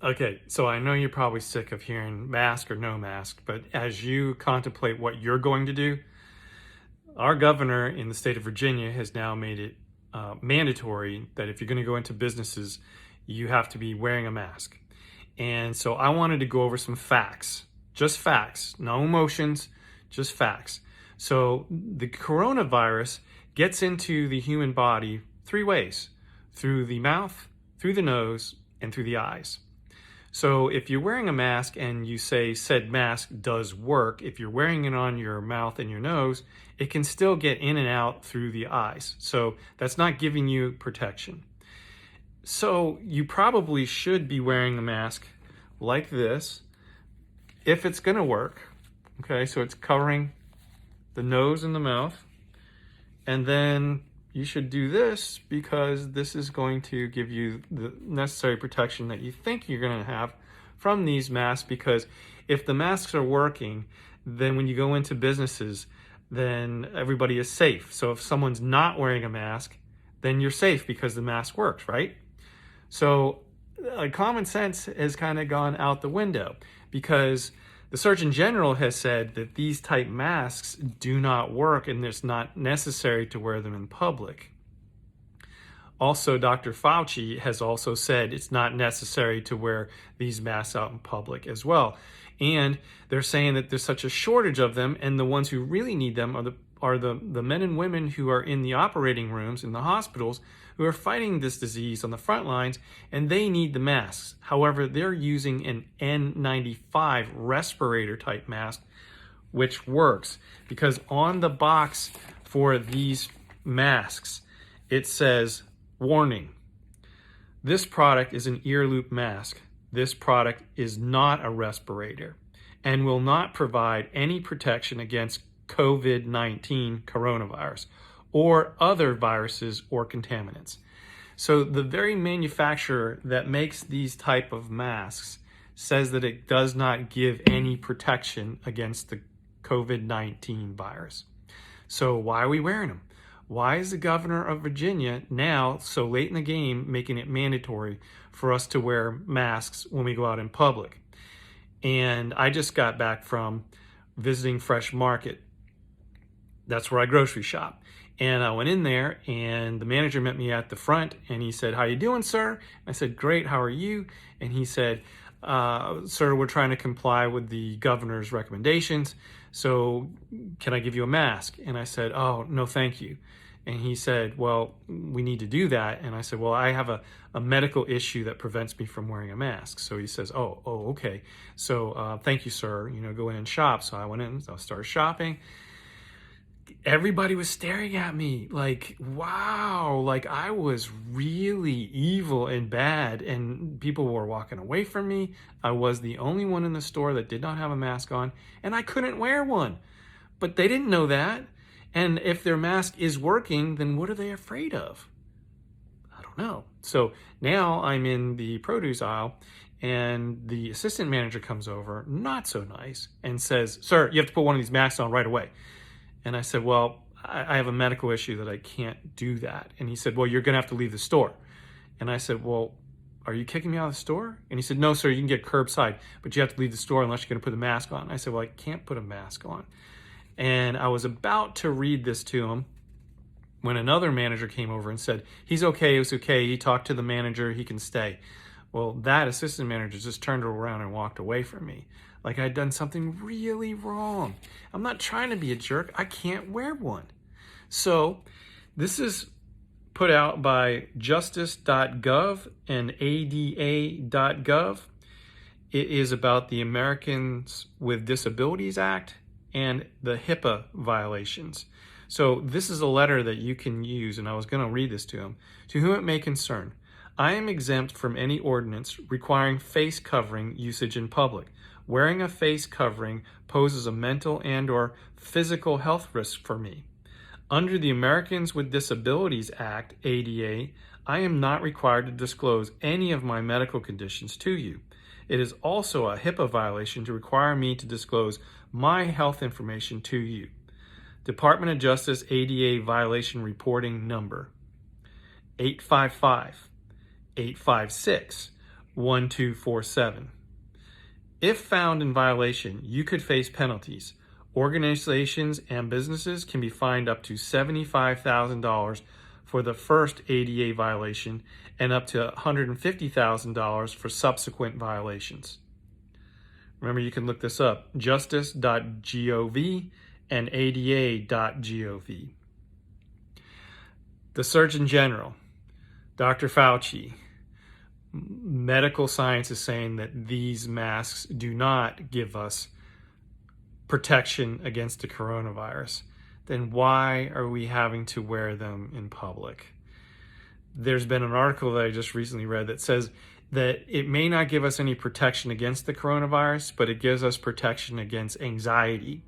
Okay, so I know you're probably sick of hearing mask or no mask, but as you contemplate what you're going to do, our governor in the state of Virginia has now made it mandatory that if you're going to go into businesses, you have to be wearing a mask. And so I wanted to go over some facts, just facts, no emotions, just facts. So the coronavirus gets into the human body three ways: through the mouth, through the nose, and through the eyes. So if you're wearing a mask and you say said mask does work, if you're wearing it on your mouth and your nose, it can still get in and out through the eyes. So that's not giving you protection. So you probably should be wearing a mask like this if it's going to work. Okay, so it's covering the nose and the mouth. And then you should do this because this is going to give you the necessary protection that you think you're going to have from these masks, because if the masks are working, then when you go into businesses, then everybody is safe. So if someone's not wearing a mask, then you're safe because the mask works, right? So common sense has kind of gone out the window, because the Surgeon General has said that these type masks do not work and it's not necessary to wear them in public. Also, Dr. Fauci has also said it's not necessary to wear these masks out in public as well. And they're saying that there's such a shortage of them, and the ones who really need them are the men and women who are in the operating rooms in the hospitals who are fighting this disease on the front lines, and they need the masks. However, they're using an N95 respirator type mask, which works because on the box for these masks, it says, warning, this product is an ear loop mask. This product is not a respirator and will not provide any protection against COVID-19 coronavirus or other viruses or contaminants. So the very manufacturer that makes these type of masks says that it does not give any protection against the COVID-19 virus. So why are we wearing them? Why is the governor of Virginia now, so late in the game, making it mandatory for us to wear masks when we go out in public? And I just got back from visiting Fresh Market. That's where I grocery shop. And I went in there and the manager met me at the front and he said, "How you doing, sir?" I said, "Great, how are you?" And he said, "Sir, we're trying to comply with the governor's recommendations. So can I give you a mask?" And I said, "Oh, no, thank you." And he said, "Well, we need to do that." And I said, "Well, I have a medical issue that prevents me from wearing a mask." So he says, oh, okay. So thank you, sir. Go in and shop. So I went in, so I started shopping. Everybody was staring at me like, wow, like I was really evil and bad, and people were walking away from me. I was the only one in the store that did not have a mask on, and I couldn't wear one. But they didn't know that. And if their mask is working, then what are they afraid of? I don't know. So now I'm in the produce aisle, and the assistant manager comes over, not so nice, and says, "Sir, you have to put one of these masks on right away." And I said, "Well, I have a medical issue that I can't do that." And he said, "Well, you're going to have to leave the store." And I said, "Well, are you kicking me out of the store?" And he said, "No, sir, you can get curbside, but you have to leave the store unless you're going to put a mask on." And I said, "Well, I can't put a mask on." And I was about to read this to him when another manager came over and said, "He's okay, it's okay. He talked to the manager, he can stay." Well, that assistant manager just turned around and walked away from me, like I'd done something really wrong. I'm not trying to be a jerk. I can't wear one. So this is put out by justice.gov and ada.gov. It is about the Americans with Disabilities Act and the HIPAA violations. So this is a letter that you can use, and I was going to read this to him. "To whom it may concern, I am exempt from any ordinance requiring face covering usage in public. Wearing a face covering poses a mental and/or physical health risk for me. Under the Americans with Disabilities Act, ADA, I am not required to disclose any of my medical conditions to you. It is also a HIPAA violation to require me to disclose my health information to you. Department of Justice ADA violation reporting number 855-856, 1247. If found in violation, you could face penalties. Organizations and businesses can be fined up to $75,000 for the first ADA violation and up to $150,000 for subsequent violations. Remember, you can look this up, justice.gov and ada.gov. The Surgeon General, Dr. Fauci, medical science is saying that these masks do not give us protection against the coronavirus. Then why are we having to wear them in public? There's been an article that I just recently read that says that it may not give us any protection against the coronavirus, but it gives us protection against anxiety.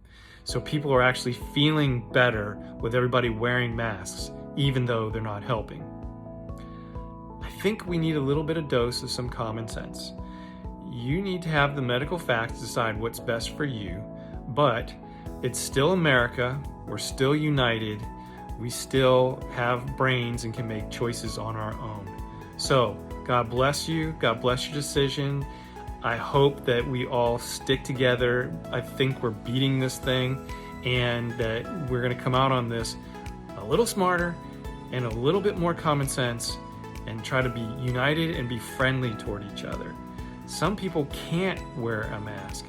So people are actually feeling better with everybody wearing masks, even though they're not helping. I think we need a little bit of dose of some common sense. You need to have the medical facts decide what's best for you, but it's still America. We're still united. We still have brains and can make choices on our own. So God bless you. God bless your decision. I hope that we all stick together. I think we're beating this thing, and that we're going to come out on this a little smarter and a little bit more common sense, and try to be united and be friendly toward each other. Some people can't wear a mask,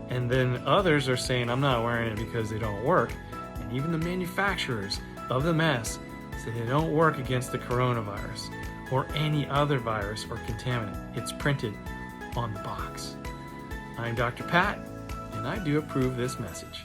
and then others are saying, I'm not wearing it because they don't work. And even the manufacturers of the masks say they don't work against the coronavirus or any other virus or contaminant. It's printed on the box. I'm Dr. Pat, and I do approve this message.